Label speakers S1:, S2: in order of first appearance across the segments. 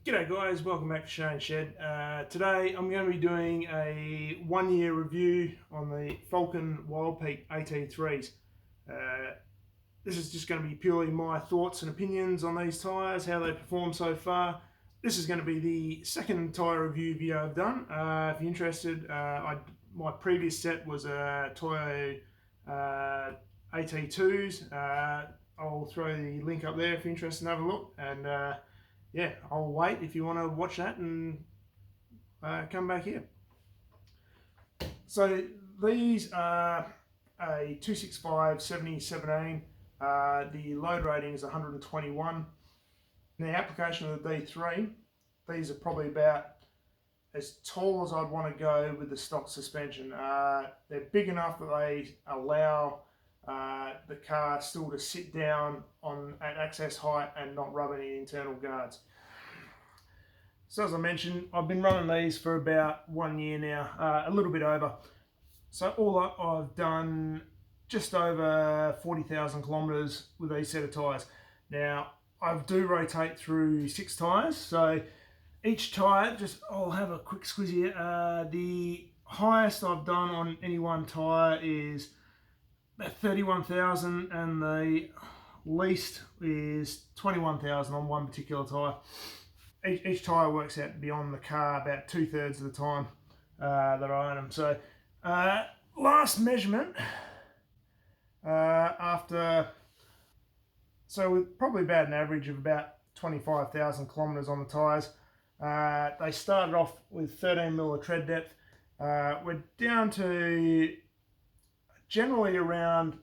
S1: G'day guys, welcome back to Shane's Shed. Today I'm going to be doing a 1 year review on the Falken Wildpeak AT3s. This is just going to be purely my thoughts and opinions on these tyres, how they perform so far. This is going to be the second tyre review video I've done. If you're interested, my previous set was a Toyo AT2s. I'll throw the link up there if you're interested in having a look. And yeah, I'll wait if you want to watch that and come back here. So these are a 265 70/17. The load rating is 121. The application of the D3, these are probably about as tall as I'd want to go with the stock suspension. They're big enough that they allow the car still to sit down at access height and not rub any internal guards. So as I mentioned, I've been running these for about 1 year now, a little bit over. So all up, I've done just over 40,000 kilometres with these set of tyres. Now, I do rotate through 6 tyres, so each tyre, I'll have a quick squiz here. The highest I've done on any one tyre is about 31,000 and the least is 21,000 on one particular tyre. Each tyre works out to be on the car about 2/3 of the time that I own them. So last measurement with probably about an average of about 25,000 kilometres on the tyres. They started off with 13mm of tread depth. We're down to generally around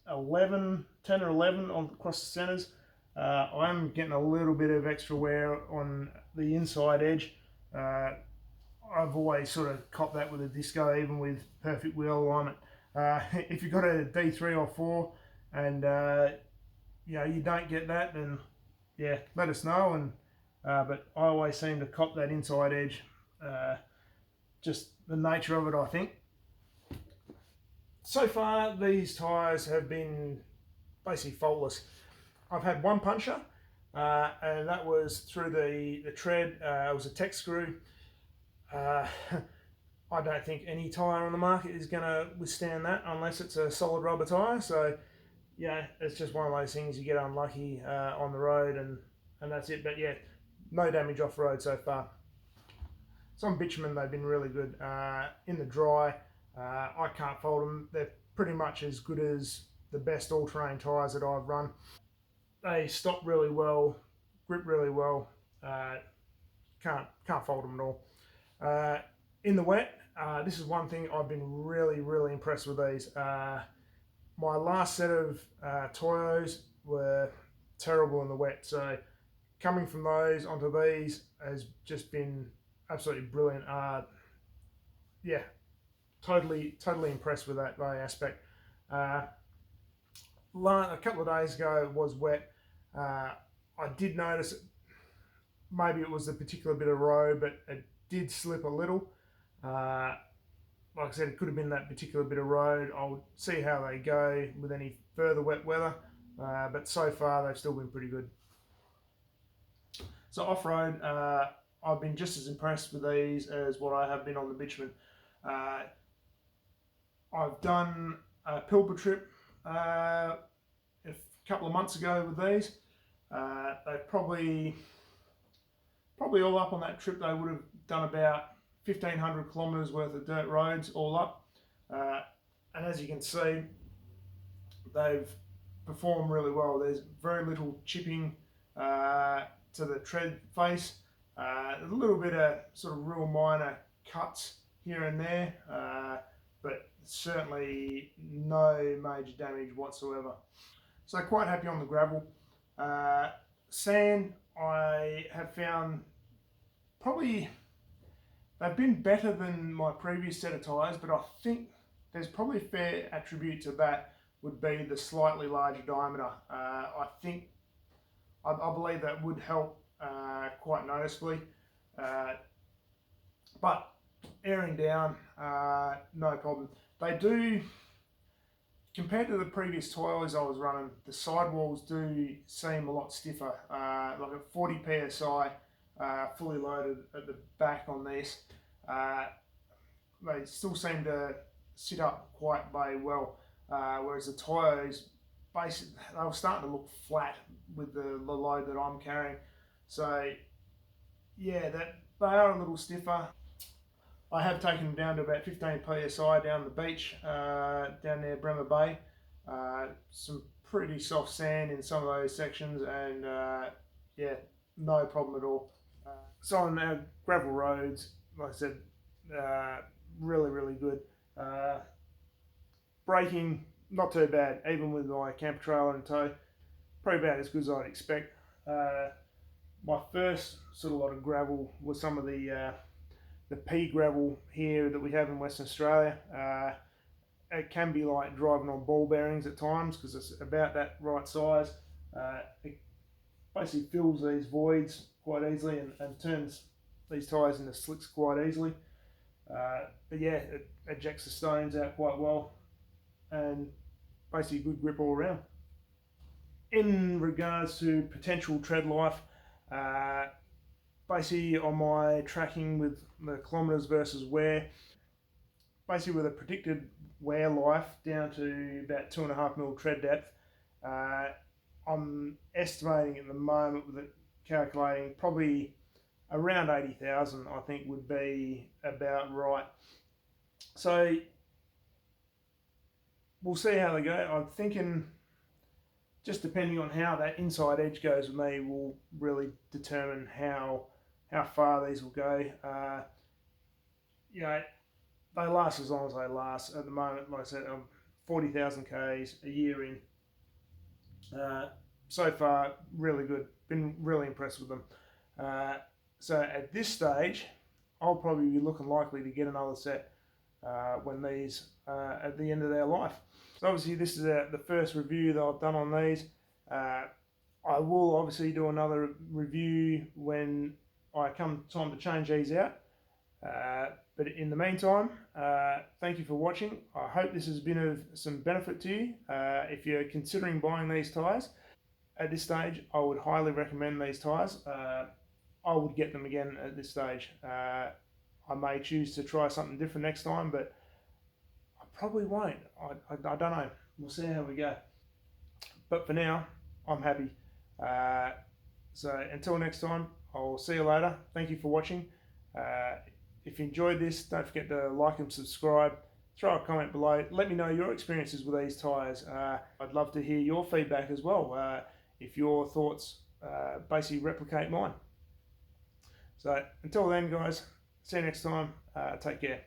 S1: 10 or 11 across the centres. I'm getting a little bit of extra wear on the inside edge. I've always sort of copped that with a disco, even with perfect wheel alignment. If you've got a D3 or 4 and you don't get that, then yeah, let us know. And but I always seem to cop that inside edge. Just the nature of it, I think. So far, these tyres have been basically faultless. I've had one puncture, and that was through the tread. It was a tech screw. I don't think any tyre on the market is going to withstand that unless it's a solid rubber tyre. So yeah, it's just one of those things, you get unlucky on the road and that's it. But yeah, no damage off road so far. So on bitumen, they've been really good. In the dry, I can't fault them. They're pretty much as good as the best all-terrain tyres that I've run. They stop really well, grip really well. Can't fault them at all. In the wet, this is one thing I've been really impressed with these. My last set of Toyos were terrible in the wet, so coming from those onto these has just been absolutely brilliant. Yeah, totally impressed with that aspect. A couple of days ago it was wet. I did notice maybe it was a particular bit of road, but it did slip a little. Like I said, it could have been that particular bit of road. I'll see how they go with any further wet weather, but so far they've still been pretty good. So off-road, I've been just as impressed with these as what I have been on the bitumen. I've done a Pilbara trip a couple of months ago with these. They probably all up on that trip, they would have done about 1,500 kilometres worth of dirt roads all up. And as you can see, they've performed really well. There's very little chipping to the tread face. A little bit of sort of real minor cuts here and there, but certainly no major damage whatsoever. So quite happy on the gravel. Sand, I have found probably they've been better than my previous set of tyres, but I think there's probably a fair attribute to that would be the slightly larger diameter. I believe that would help quite noticeably. But airing down, no problem. They do, compared to the previous Toyos I was running, the sidewalls do seem a lot stiffer. Like at 40 psi, fully loaded at the back on this. They still seem to sit up quite very well, whereas the Toyos, basically, they were starting to look flat with the load that I'm carrying. So yeah, they are a little stiffer. I have taken them down to about 15 psi down the beach, down near Bremer Bay. Some pretty soft sand in some of those sections, and yeah, no problem at all. So on our gravel roads, like I said, really good. Braking, not too bad, even with my camper trailer in tow. Probably about as good as I'd expect. My first sort of lot of gravel was some of the pea gravel here that we have in Western Australia. It can be like driving on ball bearings at times because it's about that right size. It basically fills these voids quite easily and turns these tyres into slicks quite easily. But yeah, it ejects the stones out quite well and basically good grip all around. In regards to potential tread life, basically on my tracking with the kilometres versus wear, basically with a predicted wear life down to about 2.5 mil tread depth, I'm estimating at the moment with it calculating probably around 80,000 I think would be about right. So we'll see how they go. I'm thinking just depending on how that inside edge goes with me will really determine how far these will go. You know, they last as long as they last. At the moment, like I said, I'm 40,000 Ks a year in. So far, really good. Been really impressed with them. So at this stage, I'll probably be looking likely to get another set when these at the end of their life. So obviously this is the first review that I've done on these. I will obviously do another review when I come time to change these out. But in the meantime, thank you for watching. I hope this has been of some benefit to you. If you're considering buying these tyres, at this stage, I would highly recommend these tyres. I would get them again at this stage. I may choose to try something different next time, but I probably won't. I don't know. We'll see how we go. But for now, I'm happy. So until next time, I'll see you later. Thank you for watching. If you enjoyed this, don't forget to like and subscribe. Throw a comment below. Let me know your experiences with these tyres. I'd love to hear your feedback as well, if your thoughts basically replicate mine. So until then, guys, see you next time. Take care.